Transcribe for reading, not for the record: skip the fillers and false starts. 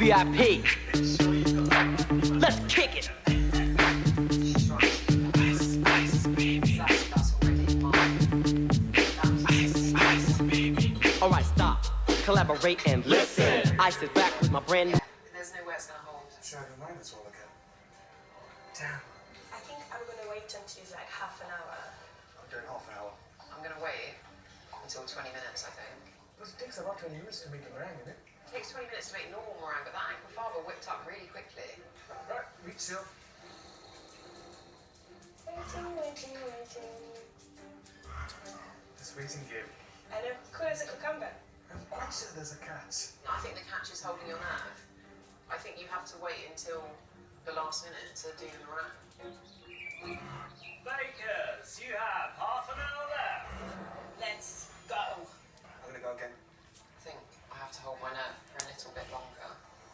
VIP. Let's kick it. Alright, stop. Collaborate and listen. I sit back with my brand new. There's no way it's gonna hold. Sure, I don't mind, that's all I get. Damn. I think I'm gonna wait until like half an hour. I'm doing half an hour. I'm gonna wait until 20 minutes, I think. But it takes about 20 minutes to make the meringue, innit? It takes 20 minutes to make normal meringue, but that aquafaba whipped up really quickly. Right, reach still. Waiting. This waiting game. I know, cool as a cucumber. I'm quite sure there's a catch. I think the catch is holding your nerve. I think you have to wait until the last minute to do the meringue. Bakers, you have half an hour left. Let's go. I'm gonna go again. I think I have to hold my nerve for a little bit longer.